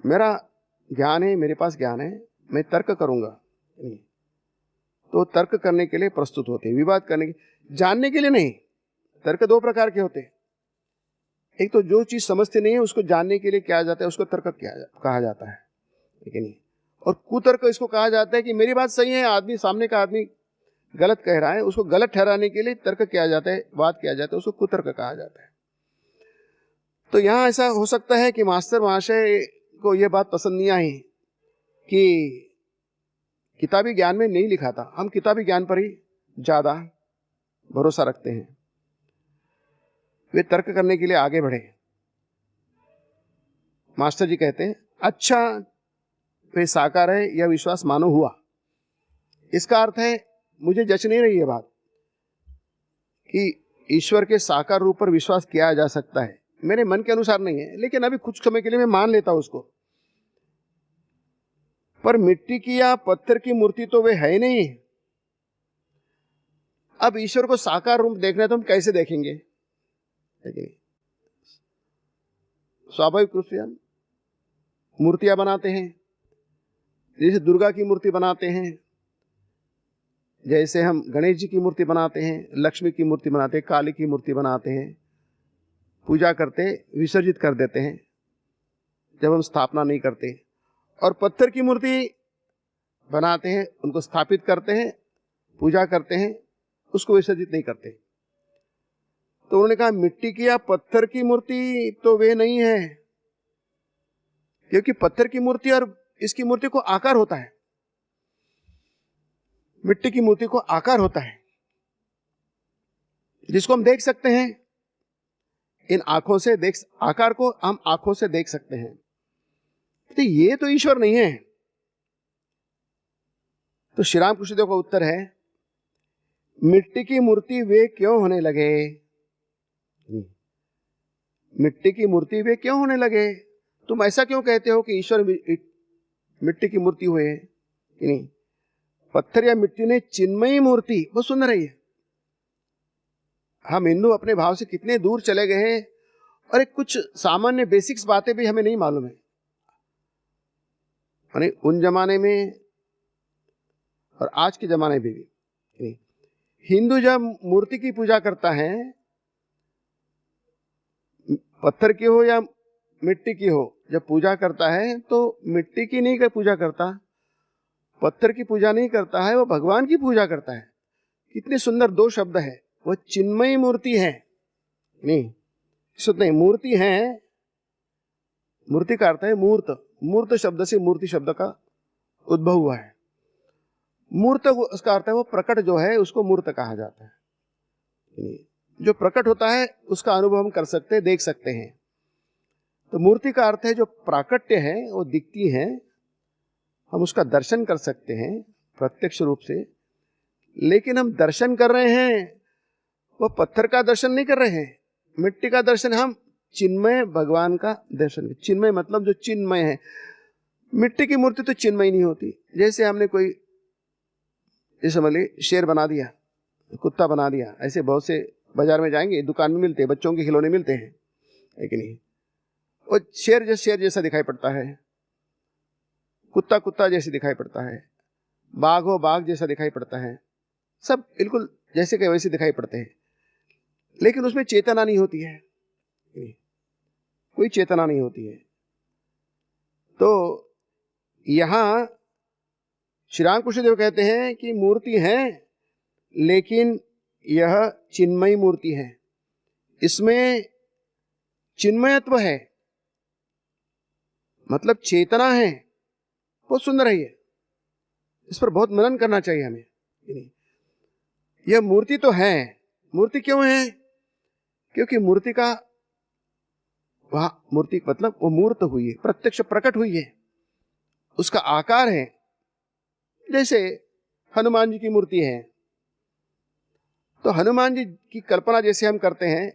मेरा ज्ञान है, मेरे पास ज्ञान है, मैं तर्क करूंगा। तो तर्क करने के लिए प्रस्तुत होते हैं, विवाद करने के, जानने के लिए नहीं। तर्क दो प्रकार के होते हैं। एक तो जो चीज समझते नहीं है उसको जानने के लिए क्या जाता है, उसको तर्क कहा जाता है, ठीक है नहीं? और कुतर्क इसको कहा जाता है कि मेरी बात सही है, आदमी सामने का आदमी गलत कह रहा है, उसको गलत ठहराने के लिए तर्क किया जाता है, वाद किया जाता है, उसको कुतर्क कहा जाता है। तो यहां ऐसा हो सकता है कि मास्टर महाशय को यह बात पसंद नहीं आई कि किताबी ज्ञान में नहीं लिखा था, हम किताबी ज्ञान पर ही ज्यादा भरोसा रखते हैं। वे तर्क करने के लिए आगे बढ़े। मास्टर जी कहते हैं अच्छा वे साकार है, यह विश्वास मानो हुआ। इसका अर्थ है मुझे जच नहीं रही है बात कि ईश्वर के साकार रूप पर विश्वास किया जा सकता है। मेरे मन के अनुसार नहीं है, लेकिन अभी कुछ समय के लिए मैं मान लेता हूं उसको। पर मिट्टी की या पत्थर की मूर्ति तो वे है ही नहीं। अब ईश्वर को साकार रूप देखना है तो हम कैसे देखेंगे? स्वाभाविक रूप से हम मूर्तियां बनाते हैं, जैसे दुर्गा की मूर्ति बनाते हैं, जैसे हम गणेश जी की मूर्ति बनाते हैं, लक्ष्मी की मूर्ति बनाते हैं, काली की मूर्ति बनाते हैं, पूजा करते, विसर्जित कर देते हैं जब हम स्थापना नहीं करते। और पत्थर की मूर्ति बनाते हैं, उनको स्थापित करते हैं, पूजा करते हैं, उसको विसर्जित नहीं करते। तो उन्होंने कहा मिट्टी की या पत्थर की मूर्ति तो वे नहीं है, क्योंकि पत्थर की मूर्ति और इसकी मूर्ति को आकार होता है, मिट्टी की मूर्ति को आकार होता है जिसको हम देख सकते हैं। इन आंखों से देख, आकार को हम आंखों से देख सकते हैं। तो ये तो ईश्वर नहीं है। तो श्री राम कृष्ण देव का उत्तर है, मिट्टी की मूर्ति वे क्यों होने लगे? मिट्टी की मूर्ति वे क्यों होने लगे? तुम ऐसा क्यों कहते हो कि ईश्वर मिट्टी की मूर्ति हुए कि नहीं? पत्थर या मिट्टी ने चिन्मयी मूर्ति, बहुत सुंदर है ये। हम हिंदू अपने भाव से कितने दूर चले गए हैं, और एक कुछ सामान्य बेसिक्स बातें भी हमें नहीं मालूम है। यानी उन जमाने में और आज के जमाने में भी हिंदू जब मूर्ति की पूजा करता है, पत्थर की हो या मिट्टी की हो, जब पूजा करता है तो मिट्टी की नहीं पूजा करता, पत्थर की पूजा नहीं करता है, वो भगवान की पूजा करता है। कितने सुंदर दो शब्द है, वो चिन्मयी मूर्ति है। नहीं शुद्ध नहीं, मूर्ति है। मूर्ति का अर्थ है मूर्त। मूर्त शब्द से मूर्ति शब्द का उद्भव हुआ है। मूर्त उसका अर्थ है वो प्रकट जो है, उसको मूर्त कहा जाता है। जो प्रकट होता है उसका अनुभव हम कर सकते हैं, देख सकते हैं। तो मूर्ति का अर्थ है जो प्राकट्य है, वो दिखती है, हम उसका दर्शन कर सकते हैं प्रत्यक्ष रूप से। लेकिन हम दर्शन कर रहे हैं, वो पत्थर का दर्शन नहीं कर रहे हैं, मिट्टी का दर्शन, हम चिन्मय भगवान का दर्शन। चिन्मय मतलब जो चिन्मय है। मिट्टी की मूर्ति तो चिन्मय नहीं होती। जैसे हमने कोई, जैसे मान ली शेर बना दिया, कुत्ता बना दिया, ऐसे बहुत से बाजार में जाएंगे, दुकान में मिलते हैं, बच्चों के खिलौने मिलते हैं, है कि नहीं? वो शेर जैसा दिखाई पड़ता है, कुत्ता कुत्ता जैसे दिखाई पड़ता है, बाघ हो बाघ जैसा दिखाई पड़ता है, सब बिल्कुल जैसे के वैसे दिखाई पड़ते हैं। लेकिन उसमें चेतना नहीं होती है, कोई चेतना नहीं होती है। तो यहां श्री राम कृष्ण देव कहते हैं कि मूर्ति है, लेकिन यह चिन्मयी मूर्ति है, इसमें चिन्मयत्व है, मतलब चेतना है। बहुत सुंदर है ये, इस पर बहुत मनन करना चाहिए हमें। यह मूर्ति तो है। मूर्ति क्यों है? क्योंकि मूर्ति का वह मूर्ति मतलब वो मूर्त हुई है, प्रत्यक्ष प्रकट हुई है, उसका आकार है। जैसे हनुमान जी की मूर्ति है, तो हनुमान जी की कल्पना जैसे हम करते हैं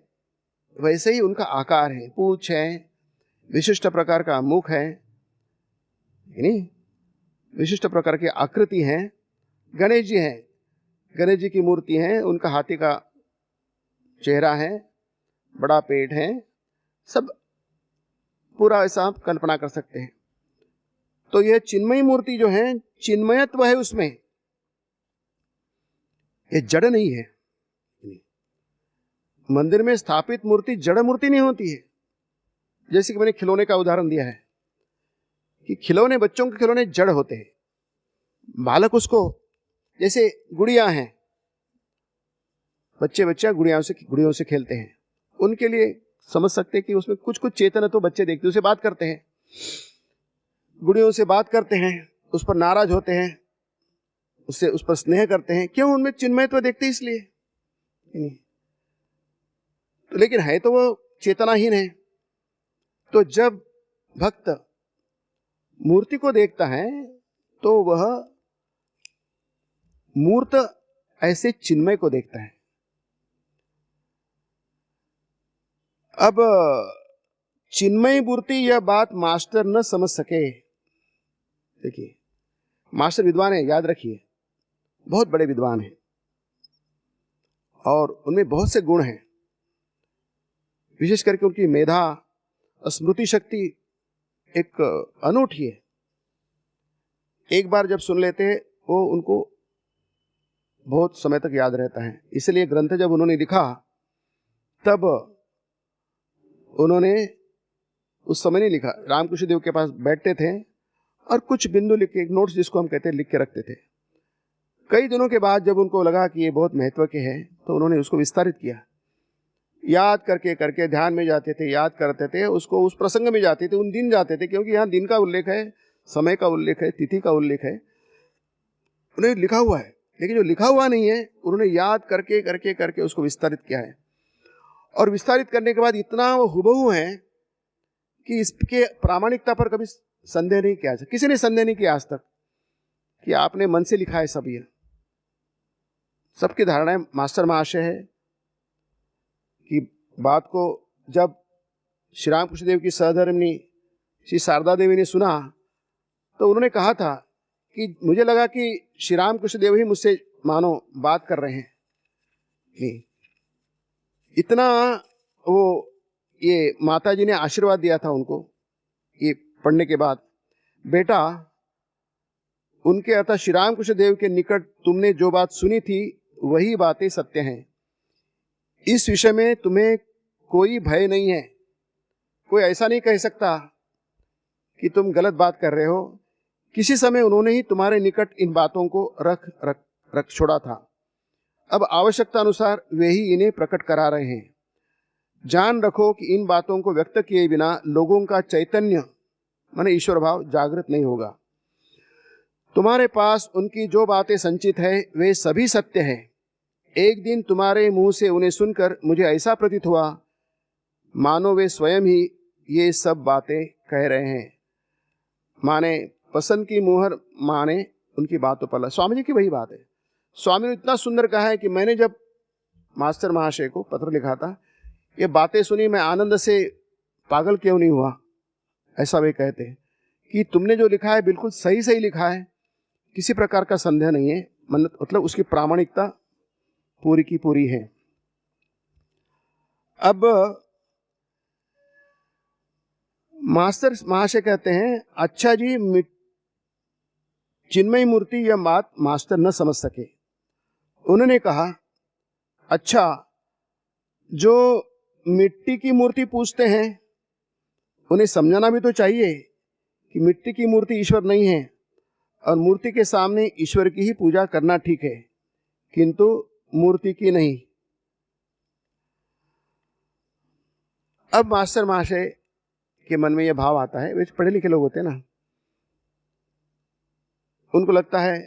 वैसे ही उनका आकार है, पूंछ है, विशिष्ट प्रकार का मुख है, नहीं विशिष्ट प्रकार की आकृति है। गणेश जी हैं, गणेश जी की मूर्ति है, उनका हाथी का चेहरा है, बड़ा पेट है, सब पूरा ऐसा आप कल्पना कर सकते हैं। तो यह चिन्मयी मूर्ति जो है, चिन्मयत्व है उसमें, यह जड़ नहीं है। मंदिर में स्थापित मूर्ति जड़ मूर्ति नहीं होती है। जैसे कि मैंने खिलौने का उदाहरण दिया है कि खिलौने, बच्चों के खिलौने जड़ होते हैं। बालक उसको, जैसे गुड़िया हैं, बच्चे गुड़ियों से खेलते हैं, उनके लिए समझ सकते हैं कि उसमें कुछ कुछ चेतन है, तो बच्चे देखते उसे बात करते हैं, गुड़ियों से बात करते हैं, उस पर नाराज होते हैं, उससे उस पर स्नेह करते हैं। क्यों? उनमें चिन्मयत्व देखते हैं इसलिए। नहीं तो लेकिन है तो वो चेतनाहीन है। तो जब भक्त मूर्ति को देखता है तो वह मूर्त ऐसे चिन्मय को देखता है। अब चिन्मय मूर्ति यह बात मास्टर न समझ सके। देखिए, मास्टर विद्वान है, याद रखिए, बहुत बड़े विद्वान हैं और उनमें बहुत से गुण हैं। विशेष करके उनकी मेधा, स्मृति शक्ति एक अनूठी है। एक बार जब सुन लेते हैं वो उनको बहुत समय तक याद रहता है। इसलिए ग्रंथ जब उन्होंने लिखा तब उन्होंने उस समय नहीं लिखा, रामकृष्ण देव के पास बैठते थे और कुछ बिंदु लिख के, नोट्स जिसको हम कहते हैं, लिख के रखते थे। कई दिनों के बाद जब उनको लगा कि ये बहुत महत्व के हैं तो उन्होंने उसको विस्तारित किया। याद करके करके ध्यान में जाते थे, याद करते थे, उसको उस प्रसंग में जाते थे, उन दिन जाते थे, क्योंकि यहाँ दिन का उल्लेख है, समय का उल्लेख है, तिथि का उल्लेख है, उन्हें लिखा हुआ है। लेकिन जो लिखा हुआ नहीं है उन्होंने याद करके करके करके उसको विस्तारित किया है। और विस्तारित करने के बाद इतना वो हुबहू है कि इसके प्रामाणिकता पर कभी संदेह नहीं किया। किसी ने संदेह नहीं किया आज तक कि आपने मन से लिखा है। सब ये सबकी धारणा मास्टर महाशय है कि बात को जब श्री रामकृष्ण देव की सहधर्मिणी श्री शारदा देवी ने सुना तो उन्होंने कहा था कि मुझे लगा कि श्री रामकृष्ण देव ही मुझसे मानो बात कर रहे हैं। इतना वो ये माता जी ने आशीर्वाद दिया था उनको ये पढ़ने के बाद, बेटा उनके अतः श्री रामकृष्ण देव के निकट तुमने जो बात सुनी थी वही बातें सत्य हैं। इस विषय में तुम्हें कोई भय नहीं है। कोई ऐसा नहीं कह सकता कि तुम गलत बात कर रहे हो। किसी समय उन्होंने ही तुम्हारे निकट इन बातों को रख छोड़ा था। अब आवश्यकता अनुसार वे ही इन्हें प्रकट करा रहे हैं। जान रखो कि इन बातों को व्यक्त किए बिना लोगों का चैतन्य माने ईश्वर भाव जागृत नहीं होगा। तुम्हारे पास उनकी जो बातें संचित है वे सभी सत्य है। एक दिन तुम्हारे मुंह से उन्हें सुनकर मुझे ऐसा प्रतीत हुआ मानो वे स्वयं ही ये सब बातें कह रहे हैं। माने पसंद की मुहर माने उनकी बातों पर। स्वामी जी की वही बात है। स्वामी ने इतना सुंदर कहा है कि मैंने जब मास्टर महाशय को पत्र लिखा था, ये बातें सुनी, मैं आनंद से पागल क्यों नहीं हुआ। ऐसा वे कहते हैं कि तुमने जो लिखा है बिल्कुल सही सही लिखा है, किसी प्रकार का संदेह नहीं है, मतलब उसकी प्रामाणिकता पूरी की पूरी है। अब मास्टर महाशय कहते हैं, अच्छा जी, चिन्मय मूर्ति यह बात मास्टर न समझ सके। उन्होंने कहा, अच्छा, जो मिट्टी की मूर्ति पूजते हैं उन्हें समझाना भी तो चाहिए कि मिट्टी की मूर्ति ईश्वर नहीं है और मूर्ति के सामने ईश्वर की ही पूजा करना ठीक है, किंतु मूर्ति की नहीं। अब मास्टर महाशय के मन में यह भाव आता है, वे पढ़े लिखे लोग होते हैं ना, उनको लगता है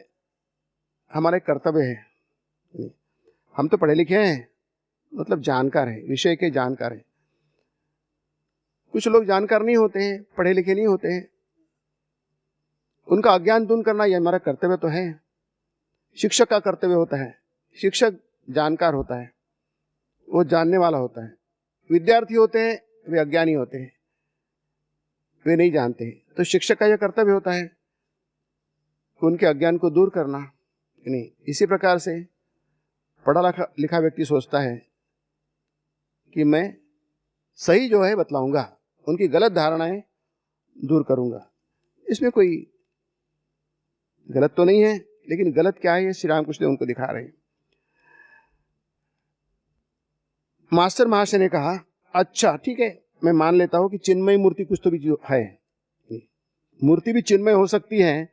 हमारे कर्तव्य है, हम तो पढ़े लिखे हैं, मतलब जानकार है, विषय के जानकार है। कुछ लोग जानकार नहीं होते हैं, पढ़े लिखे नहीं होते हैं, उनका अज्ञान दूर करना यह हमारा कर्तव्य तो है। शिक्षक का कर्तव्य होता है। शिक्षक जानकार होता है, वो जानने वाला होता है। विद्यार्थी होते हैं, वे अज्ञानी होते हैं, वे नहीं जानते हैं। तो शिक्षक का यह कर्तव्य होता है कि उनके अज्ञान को दूर करना। नहीं, इसी प्रकार से पढ़ा लिखा व्यक्ति सोचता है कि मैं सही जो है बतलाऊंगा, उनकी गलत धारणाएं दूर करूंगा। इसमें कोई गलत तो नहीं है, लेकिन गलत क्या है ये श्री रामकृष्ण उनको दिखा रहे हैं। मास्टर महाशय ने कहा, अच्छा ठीक है, मैं मान लेता हूं कि चिन्मय मूर्ति कुछ तो भी जो है, मूर्ति भी चिन्मय हो सकती है।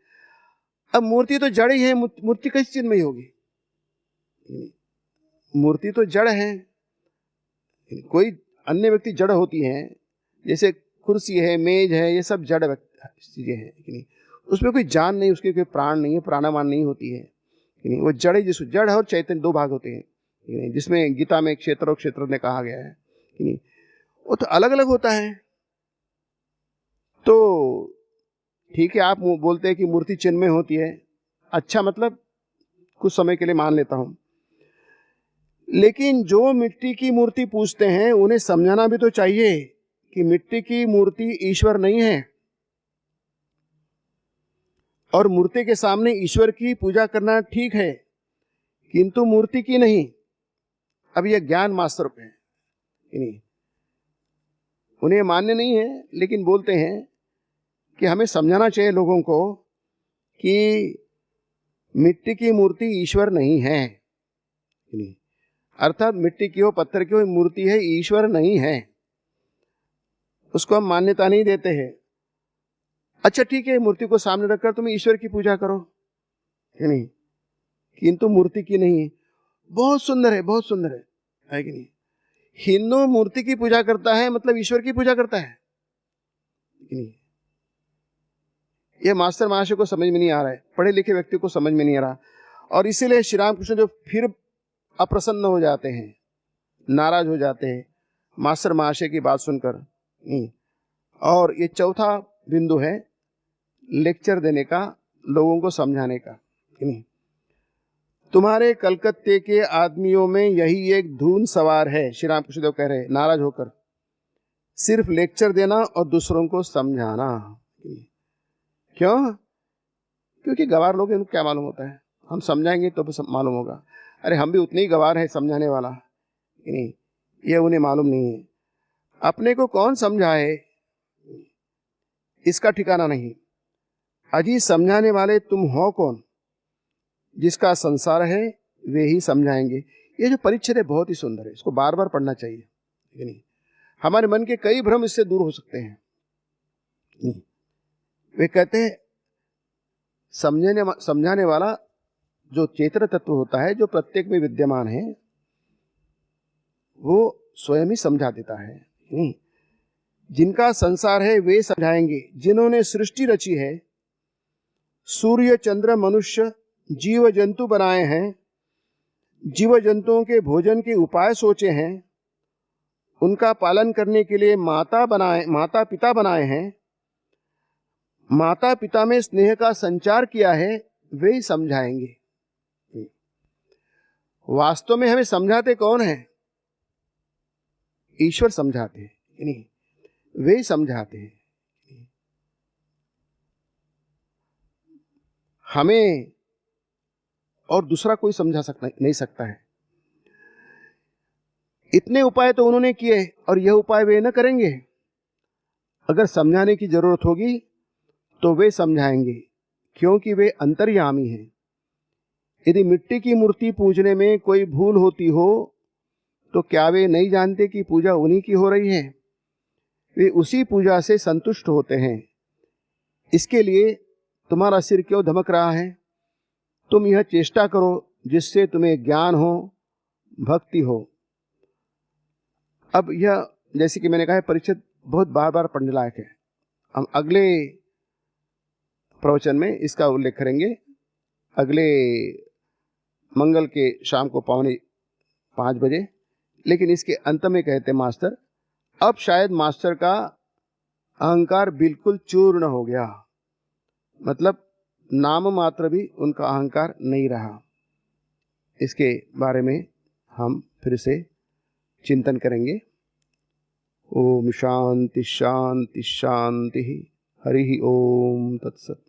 अब मूर्ति तो जड़ ही है, मूर्ति कैसे चिन्मय होगी? मूर्ति तो जड़ है। कोई अन्य व्यक्ति जड़ होती है, जैसे कुर्सी है, मेज है, ये सब जड़ चीजें हैं कि नहीं, उसमें कोई जान नहीं, उसके कोई प्राण नहीं है, प्राणवान नहीं होती है कि नहीं। वो जड़ ही, जिस जड़ और चैतन्य दो भाग होते हैं कि नहीं, जिसमें गीता में क्षेत्र और क्षेत्र ने कहा गया है कि नहीं, वो तो अलग अलग होता है। तो ठीक है, आप बोलते हैं कि मूर्ति चिन्मय होती है, अच्छा, मतलब कुछ समय के लिए मान लेता हूं, लेकिन जो मिट्टी की मूर्ति पूजते हैं उन्हें समझाना भी तो चाहिए कि मिट्टी की मूर्ति ईश्वर नहीं है और मूर्ति के सामने ईश्वर की पूजा करना ठीक है, किंतु मूर्ति की नहीं। अब यह ज्ञान मास्टर पे है, नहीं, उन्हें मान्य नहीं है, लेकिन बोलते हैं कि हमें समझाना चाहिए लोगों को कि मिट्टी की मूर्ति ईश्वर नहीं है, नहीं, अर्थात मिट्टी की हो पत्थर की हो मूर्ति है, ईश्वर नहीं है, उसको हम मान्यता नहीं देते हैं। अच्छा ठीक है, मूर्ति को सामने रखकर तुम ईश्वर की पूजा करो, नहीं, किंतु मूर्ति की नहीं। बहुत सुंदर है, बहुत सुंदर है कि नहीं। हिंदू मूर्ति की पूजा करता है मतलब ईश्वर की पूजा करता है कि नहीं। यह मास्टर महाशय को समझ में नहीं आ रहा है, पढ़े लिखे व्यक्ति को समझ में नहीं आ रहा, और इसीलिए श्री रामकृष्ण जो फिर अप्रसन्न हो जाते हैं, नाराज हो जाते हैं मास्टर महाशय की बात सुनकर, नहीं। और ये चौथा बिंदु है लेक्चर देने का, लोगों को समझाने का, नहीं। तुम्हारे कलकत्ते के आदमियों में यही एक धून सवार है, श्री रामकृष्ण देव कह रहे नाराज होकर, सिर्फ लेक्चर देना और दूसरों को समझाना। क्यों? क्योंकि गवार लोग इनको क्या मालूम होता है, हम समझाएंगे तो मालूम होगा। अरे हम भी उतने ही गवार है समझाने वाला, नहीं, ये उन्हें मालूम नहीं है। अपने को कौन समझाए इसका ठिकाना नहीं। अजी समझाने वाले तुम हो कौन? जिसका संसार है वे ही समझाएंगे। ये जो परिच्छेद है बहुत ही सुंदर है, इसको बार बार पढ़ना चाहिए, नहीं। हमारे मन के कई भ्रम इससे दूर हो सकते हैं, नहीं। वे कहते हैं समझाने वाला जो चेतन तत्व होता है, जो प्रत्येक में विद्यमान है, वो स्वयं ही समझा देता है, नहीं। जिनका संसार है वे समझाएंगे। जिन्होंने सृष्टि रची है, सूर्य चंद्र मनुष्य जीव जंतु बनाए हैं, जीव जंतुओं के भोजन के उपाय सोचे हैं, उनका पालन करने के लिए माता पिता बनाए हैं, माता पिता में स्नेह का संचार किया है, वे ही समझाएंगे। वास्तव में हमें समझाते कौन है? ईश्वर समझाते हैं, नहीं, वे ही समझाते हैं। हमें और दूसरा कोई समझा नहीं सकता है। इतने उपाय तो उन्होंने किए और यह उपाय वे न करेंगे। अगर समझाने की जरूरत होगी तो वे समझाएंगे, क्योंकि वे अंतर्यामी हैं। यदि मिट्टी की मूर्ति पूजने में कोई भूल होती हो तो क्या वे नहीं जानते कि पूजा उन्हीं की हो रही है? वे उसी पूजा से संतुष्ट होते हैं। इसके लिए तुम्हारा सिर क्यों धमक रहा है? तुम यह चेष्टा करो जिससे तुम्हें ज्ञान हो, भक्ति हो। अब यह जैसे कि मैंने कहा है परिच्छेद बहुत बार बार पढ़ने लायक है। हम अगले प्रवचन में इसका उल्लेख करेंगे, अगले मंगल के शाम को 4:45 बजे। लेकिन इसके अंत में कहते मास्टर, अब शायद मास्टर का अहंकार बिल्कुल चूर्ण हो गया, मतलब नाम मात्र भी उनका अहंकार नहीं रहा। इसके बारे में हम फिर से चिंतन करेंगे। ओम शांति शांति शांति। हरि ओम तत्सत।